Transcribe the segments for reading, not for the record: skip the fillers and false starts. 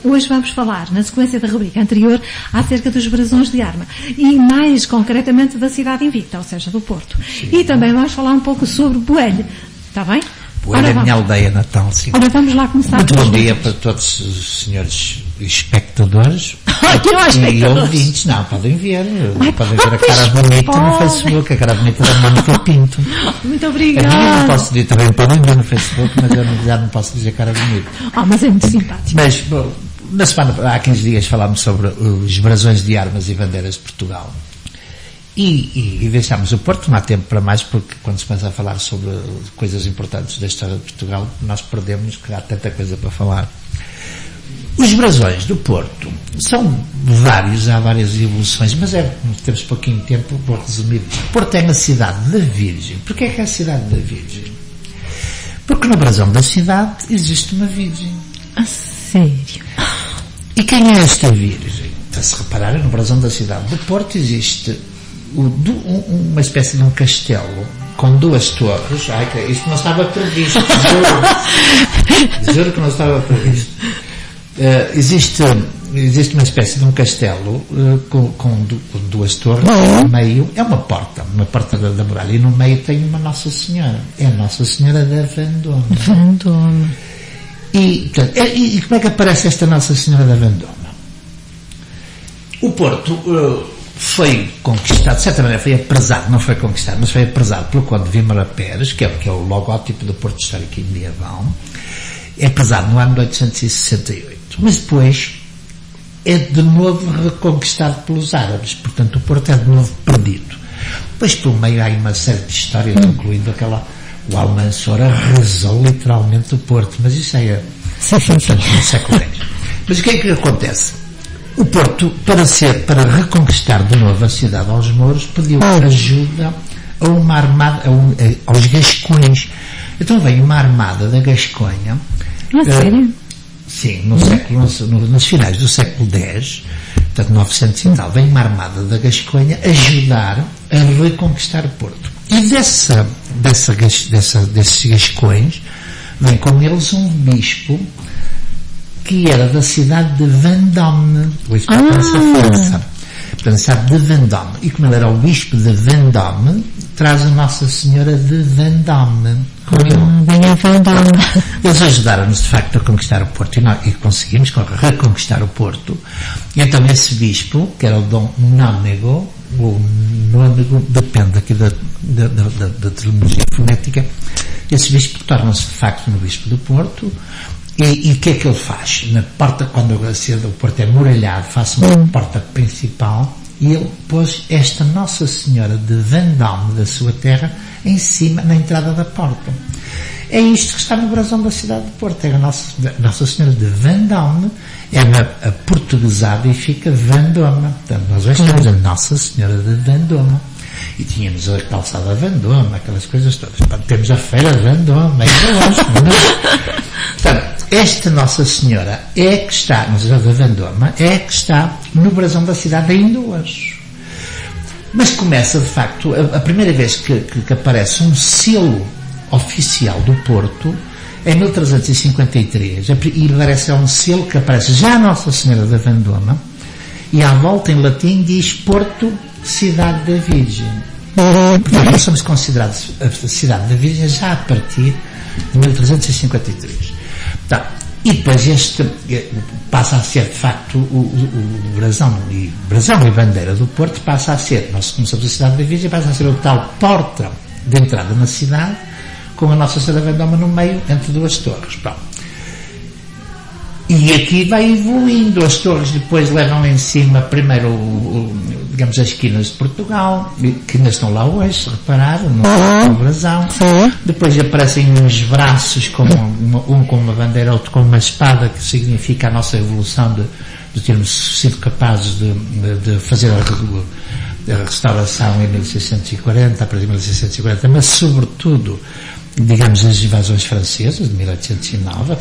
hoje vamos falar, na sequência da rubrica anterior, acerca dos brasões de arma. E mais concretamente da cidade invicta, ou seja, do Porto. Sim. E também vamos falar um pouco sobre Boelho. Está bem? Boelho é a minha aldeia natal, sim. Ora, vamos lá começar. Muito bom dia para todos os senhores espectadores e ouvintes. Não, podem ver. Podem ver a cara bonita no Facebook, a cara bonita da Mónica Pinto. Muito obrigada. A minha não posso dizer, também podem ver no Facebook, mas eu já não posso dizer cara bonita. Mas é muito simpático. Mas, bom, na semana, há 15 dias falámos sobre os brasões de armas e bandeiras de Portugal. E deixámos o Porto, não há tempo para mais, porque quando se começa a falar sobre coisas importantes da história de Portugal, nós perdemos, que há tanta coisa para falar. Os brasões do Porto são vários, há várias evoluções, mas temos pouquinho tempo, vou resumir. Porto é a cidade da Virgem. Porquê é que é a cidade da Virgem? Porque no brasão da cidade existe uma Virgem. A sério? E quem é esta Virgem? Então, se repararem, no brasão da cidade do Porto existe uma espécie de um castelo com duas torres. Isto não estava previsto. Juro que não estava previsto. Existe uma espécie de um castelo com duas torres. No meio é uma porta da muralha, e no meio tem uma Nossa Senhora. É a Nossa Senhora da Vendôme. E como é que aparece esta Nossa Senhora da Vendôme? O Porto foi conquistado, de certa maneira foi apresado, não foi conquistado, mas foi apresado pelo Conde de Vimmara Pérez, que é o logótipo do Porto Histórico e Medieval. É apresado no ano de 868. Mas depois é de novo reconquistado pelos árabes. Portanto, o Porto é de novo perdido. Depois, pelo meio, há uma série de histórias, incluindo o Almanzor arrasou literalmente o Porto. Mas isso é no século X. Mas o que é que acontece? O Porto, para reconquistar de novo a cidade aos mouros, pediu ajuda a uma armada, aos gascões. Então vem uma armada da Gasconha. Sério? Sim, nos finais do século X, portanto 900 e tal, vem uma armada da Gasconha ajudar a reconquistar o Porto. E desses gascões, vem com eles um bispo que era da cidade de Vendôme. O bispo da França. Portanto, a cidade de Vendôme. E como ele era o bispo de Vendôme, traz a Nossa Senhora de Vendôme. Venha Vendôme. Eles ajudaram-nos, de facto, a conquistar o Porto. E conseguimos reconquistar o Porto. E então esse bispo, que era o Dom Nónego, ou Nónego, depende aqui da terminologia fonética, esse bispo torna-se, de facto, no bispo do Porto. E o que é que ele faz? Na porta, quando o Porto é muralhado, faz uma porta principal, e ele pôs esta Nossa Senhora de Vendôme da sua terra em cima, na entrada da porta. É isto que está no brasão da cidade de Porto. É a Nossa Senhora de Vendôme, é a portuguesada e fica Vendôme. Portanto, nós hoje temos a Nossa Senhora de Vendôme. E tínhamos a calçada Vendôme, aquelas coisas todas. Temos a feira Vendôme, ainda hoje. Portanto, esta Nossa Senhora é que está, na cidade da Vendôme, é que está no brasão da cidade ainda hoje. Mas começa, de facto, a primeira vez que aparece um selo oficial do Porto, em 1353, e parece um selo que aparece já a Nossa Senhora da Vendôme, e à volta em latim diz Porto, Cidade da Virgem. Portanto, nós somos considerados a Cidade da Virgem já a partir de 1353. Tá. E depois passa a ser, de facto, o brasão e bandeira do Porto passa a ser, nós começamos a Cidade da Virgem, passa a ser o tal porta de entrada na cidade, com a Nossa Senhora da Vendôme no meio, entre duas torres. Pronto. E aqui vai evoluindo, as torres depois levam em cima, primeiro, digamos, as esquinas de Portugal, que ainda estão lá hoje, repararam, no brasão. Depois aparecem uns braços, um com uma bandeira, outro com uma espada, que significa a nossa evolução de termos sido capazes de fazer a restauração em 1640, a partir de 1640, mas sobretudo, digamos, as invasões francesas de 1809,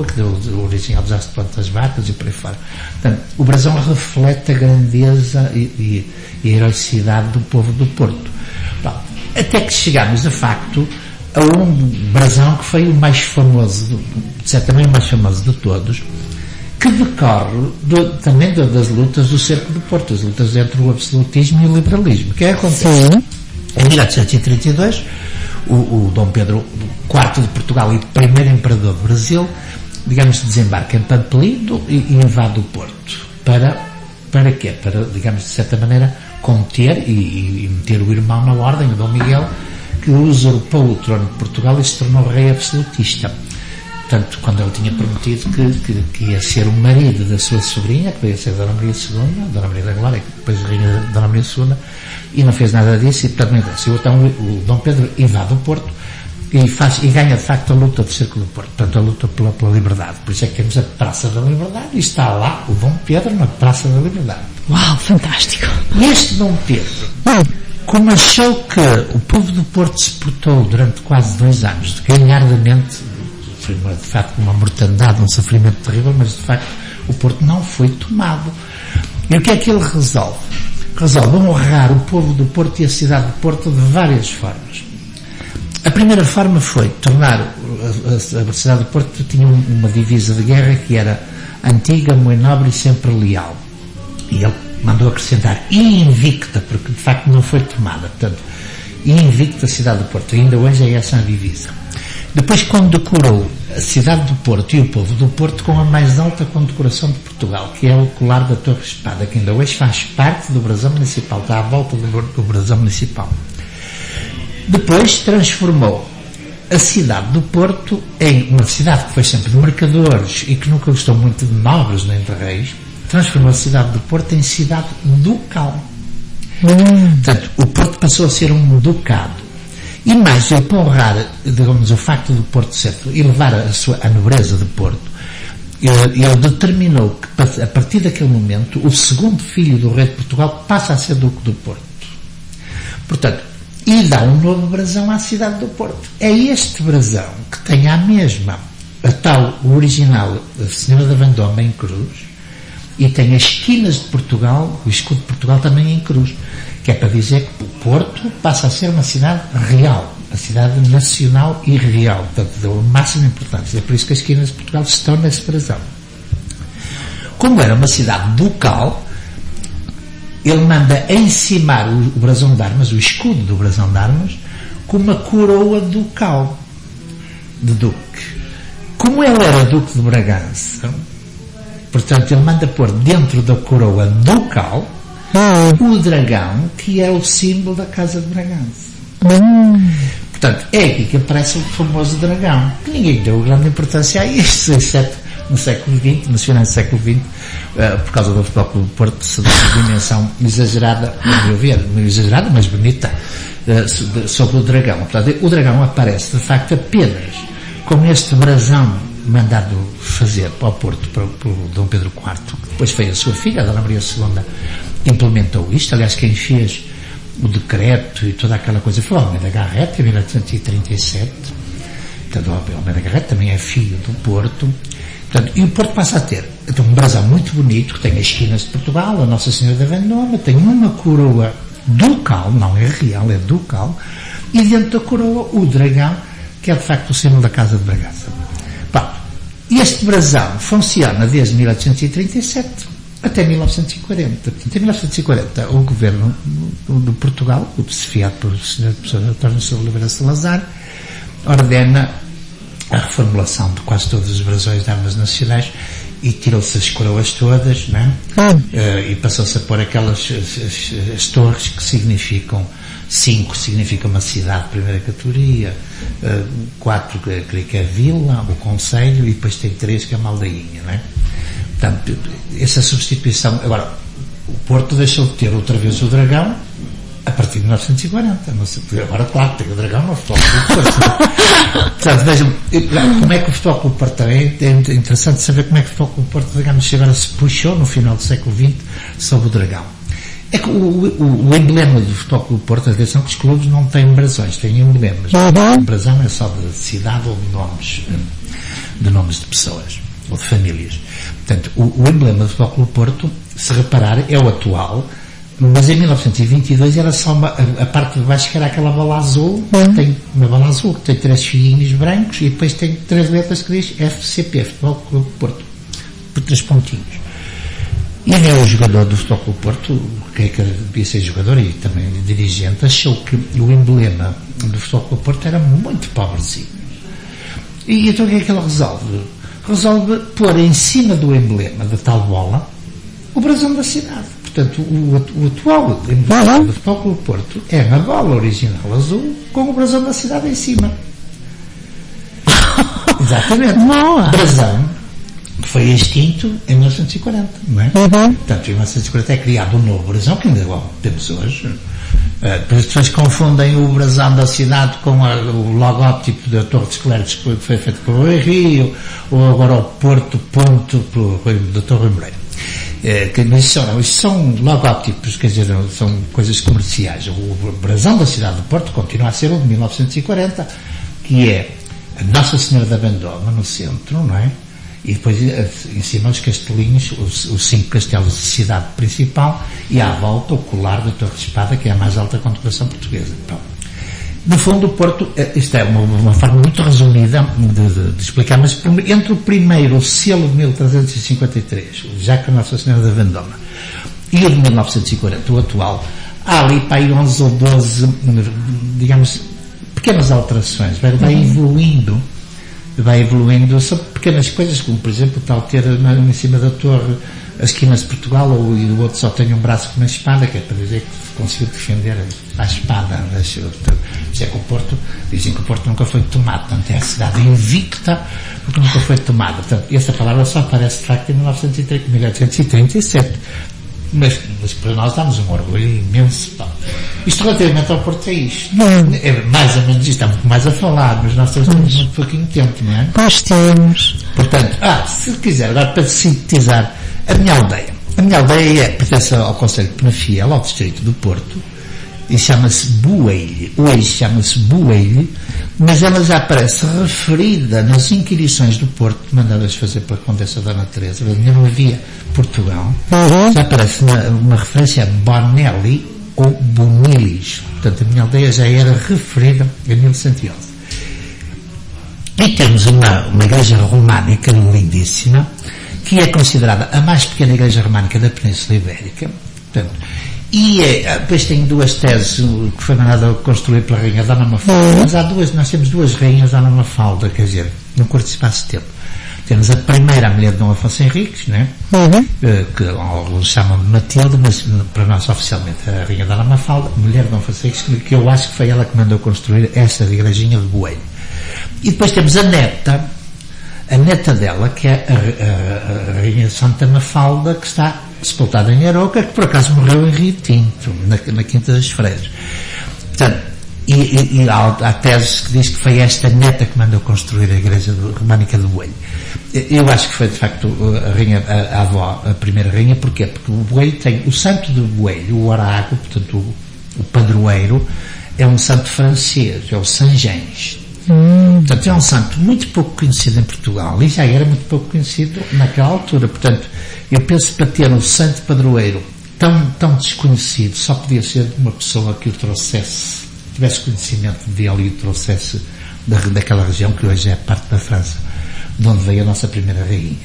que deu origem ao desastre de Plantas Vacas e por aí fora. Portanto, o brasão reflete a grandeza e a heroicidade do povo do Porto. Bom, até que chegamos, de facto, a um brasão que foi o mais famoso, certamente o mais famoso de todos, que decorre também das lutas do cerco do Porto, as lutas entre o absolutismo e o liberalismo. O que acontece? Sim. Em 1832, o Dom Pedro IV de Portugal e primeiro imperador do Brasil, digamos, desembarca em Pampelindo e invade o Porto. Para quê? Para, digamos, de certa maneira, conter e meter o irmão na ordem, o Dom Miguel, que usurpou o trono de Portugal e se tornou rei absolutista. Portanto, quando ele tinha prometido que ia ser o marido da sua sobrinha, que veio a ser Dona Maria II, Dona Maria da Glória, que depois reina Dona Maria II, e não fez nada disso, e portanto não interessa. Então o Dom Pedro invade o Porto e ganha de facto a luta do cerco do Porto, portanto a luta pela liberdade. Por isso é que temos a Praça da Liberdade e está lá o Dom Pedro na Praça da Liberdade. Uau, fantástico! E este Dom Pedro, como achou que o povo do Porto se portou durante quase 2 anos de ganhar de mente, foi de facto uma mortandade, um sofrimento terrível, mas de facto o Porto não foi tomado. E o que é que ele resolve? Resolve honrar o povo do Porto e a cidade do Porto de várias formas. A primeira forma foi tornar a cidade do Porto tinha uma divisa de guerra que era antiga, muito nobre e sempre leal. E ele mandou acrescentar invicta, porque de facto não foi tomada. Portanto, invicta a cidade do Porto. Ainda hoje é essa a divisa. Depois condecorou a cidade do Porto e o povo do Porto com a mais alta condecoração de Portugal, que é o colar da Torre Espada, que ainda hoje faz parte do brasão municipal, está à volta do brasão municipal. Depois transformou a cidade do Porto em uma cidade que foi sempre de mercadores e que nunca gostou muito de nobres nem de reis, transformou a cidade do Porto em cidade ducal. Portanto, o Porto passou a ser um ducado. E mais, para honrar, digamos, o facto do Porto ser e levar a nobreza do Porto, ele determinou que, a partir daquele momento, o segundo filho do rei de Portugal passa a ser Duque do Porto. Portanto, e dá um novo brasão à cidade do Porto. É este brasão que tem a mesma, a tal, o original, a Senhora da Vendôme em cruz, e tem as esquinas de Portugal, o escudo de Portugal também em cruz, que é para dizer que o Porto passa a ser uma cidade real, a cidade nacional e real, portanto, deu a máxima importância. É por isso que as esquinas de Portugal estão nesse brasão. Como era uma cidade ducal, ele manda encimar o brasão de armas, o escudo do brasão de armas, com uma coroa ducal, de duque. Como ele era duque de Bragança, portanto, ele manda pôr dentro da coroa ducal o dragão, que é o símbolo da Casa de Bragança. Portanto, é aqui que aparece o famoso dragão, que ninguém deu grande importância a isso, exceto no século XX, no final do século XX, por causa do Futebol Clube do Porto, de dimensão exagerada, a meu ver, não exagerada, mas bonita, sobre o dragão. Portanto, o dragão aparece, de facto, apenas com este brasão mandado fazer para o Porto, para o Dom Pedro IV, que depois foi a sua filha, a Dona Maria II, implementou isto. Aliás, quem fez o decreto e toda aquela coisa foi o Almeida Garrett, em 1837. Portanto, o Almeida Garrett também é filho do Porto. Portanto, e o Porto passa a ter um brasão muito bonito, que tem as esquinas de Portugal, a Nossa Senhora da Vendôme, tem uma coroa ducal, não é real, é ducal, e dentro da coroa o dragão, que é de facto o símbolo da Casa de Bragança. Este brasão funciona desde 1837 até 1940. Portanto, em 1940, o governo de Portugal, chefiado pelo Sr. Professor António Silva Oliveira Salazar, ordena a reformulação de quase todos os brasões de armas nacionais e tirou-se as coroas todas, não é? E passou-se a pôr aquelas as torres que significam 5 significa uma cidade de primeira categoria, 4 creio que é a vila, o concelho, e depois tem 3 que é uma aldeinha, não é? Portanto, essa substituição. Agora, o Porto deixou de ter outra vez o dragão a partir de 1940. Não sei, agora, claro, tem o dragão no Futebol Clube do Porto. Portanto, vejam como é que o Futebol Clube do Porto também é interessante saber como é que o Futebol Clube do Porto, digamos, agora se puxou no final do século XX sobre o dragão. É que o emblema do Futebol Clube do Porto, atenção que os clubes não têm brasões, têm emblemas. O brasão é só de cidade ou de nomes de pessoas ou de famílias. Portanto, o emblema do Futebol Clube do Porto, se reparar, é o atual, mas em 1922 era só a parte de baixo que era aquela bola azul, tem uma bola azul que tem 3 fiinhos brancos e depois tem 3 letras que diz FCP, Futebol Clube do Porto. por 3 pontinhos. E o jogador do Futebol Clube Porto, que devia ser jogador e também dirigente, achou que o emblema do Futebol Clube Porto era muito pobrezinho. E então o que é que ele resolve? Resolve pôr em cima do emblema da tal bola o brasão da cidade. Portanto, o atual emblema do Futebol Clube Porto é a bola original azul com o brasão da cidade em cima. Exatamente. Brasão que foi extinto em 1940, não é? Portanto, em 1940 é criado um novo brasão, que ainda igual temos hoje. As pessoas confundem o brasão da cidade com o logótipo da Torre dos Clérigos, que foi feito pelo Rui Rio, ou agora o Porto Ponto pelo Dr. Rui Moreira. Isto são logótipos, quer dizer, são coisas comerciais. O brasão da cidade do Porto continua a ser o de 1940, que é a Nossa Senhora da Vendôma no centro, não é? E depois em cima os castelinhos, os 5 castelos de cidade principal, e à volta o colar da Torre de Espada, que é a mais alta condecoração portuguesa. Pronto. No fundo, o Porto, isto é uma forma muito resumida de explicar, mas entre o primeiro, o selo de 1353, já com a Nossa Senhora da Vendôma, e o de 1940, o atual, há ali para aí 11 ou 12, digamos, pequenas alterações, vai evoluindo, são pequenas coisas, como por exemplo tal ter em cima da torre as esquinas de Portugal, e o outro só tem um braço com uma espada, que é para dizer que conseguiu defender a espada. É que o Porto, dizem que o Porto nunca foi tomado, portanto é a cidade invicta porque nunca foi tomada. Portanto, essa palavra só aparece de facto em 1837, mas para nós dá-nos um orgulho imenso. Pá. Isto relativamente ao Porto é isto. É mais ou menos isto, há muito mais a falar, mas nós temos muito pouquinho tempo, não é? Nós temos. Portanto, se quiser, agora para sintetizar, a minha aldeia pertence ao Concelho de Penafiel, ao distrito do Porto, e chama-se Boelho. Hoje chama-se Boelho, mas ela já aparece referida nas inquirições do Porto, mandadas fazer pela Condessa Dona Teresa, ainda não havia Portugal, já aparece uma referência a Bonelli ou Bonilis. Portanto, a minha aldeia já era referida em 1111. E temos uma igreja românica lindíssima, que é considerada a mais pequena igreja românica da Península Ibérica. Portanto, e depois tem 2 teses que foi mandada construir pela Rainha Dona Mafalda. Mas nós temos 2 rainhas Dona Mafalda, quer dizer, num curto espaço de tempo. Temos a primeira, a mulher de Dom Afonso Henriques, né? Que alguns chamam de Matilde, mas para nós oficialmente é a Rainha Dona Mafalda, mulher de Dom Afonso Henriques, que eu acho que foi ela que mandou construir esta igrejinha de Boelho. E depois temos a neta dela, que é a Rainha Santa Mafalda, que está sepultada em Aroca, que por acaso morreu em Rio Tinto, na Quinta das Freiras. Portanto, e há teses que diz que foi esta neta que mandou construir a igreja românica de Boelho. Eu acho que foi de facto a avó, a primeira rainha. Porquê? Porque o Boelho tem o santo de Boelho, o Arago, portanto o padroeiro, é um santo francês, é o Sangens. Portanto é um santo muito pouco conhecido em Portugal, e já era muito pouco conhecido naquela altura. Portanto, eu penso que para ter um santo padroeiro tão desconhecido, só podia ser uma pessoa que o trouxesse, tivesse conhecimento dele e o trouxesse daquela região que hoje é parte da França, de onde veio a nossa primeira rainha,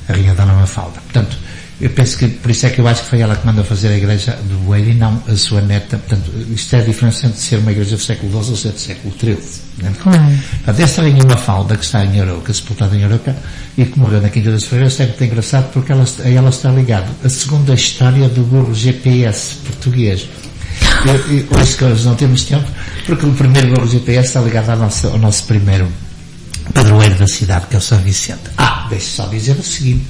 a Rainha Dona Mafalda. Portanto, eu penso que, por isso é que eu acho que foi ela que mandou fazer a igreja de Boelho e não a sua neta. Portanto, isto é a diferença entre ser uma igreja do século XII ou ser do século XIII. Né? Portanto, esta Rainha Mafalda, que está em Aroca, sepultada em Aroca, e que morreu na Quinta das Freiras, é muito engraçado porque a ela está ligada a segunda história do burro GPS português. Hoje não temos tempo, porque o primeiro burro GPS está ligado ao nosso primeiro padroeiro da cidade, que é o São Vicente. Deixe só dizer o seguinte: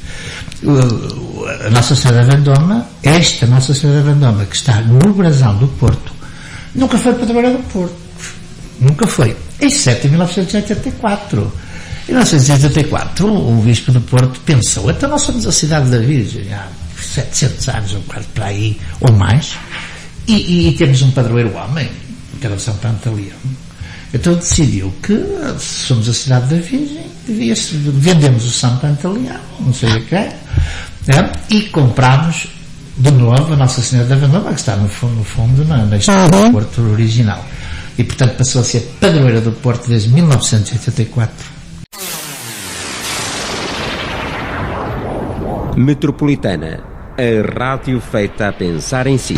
a Nossa Senhora da Vendôma, esta Nossa Senhora da Vendôma, que está no brasão do Porto, nunca foi padroeira do Porto. Nunca foi. Exceto em 1984. Em 1984, o Bispo do Porto pensou: então nós somos a cidade da Virgem há 700 anos, ou quase para aí, ou mais, e temos um padroeiro homem, que era o São Pantaleão. Então decidiu que somos a cidade da Virgem, vendemos o São Pantaleão, não sei o que é, e comprámos de novo a Nossa Senhora da Vendôma, que está no fundo na história do Porto original. E portanto passou a ser padroeira do Porto desde 1984. Metropolitana, a rádio feita a pensar em si.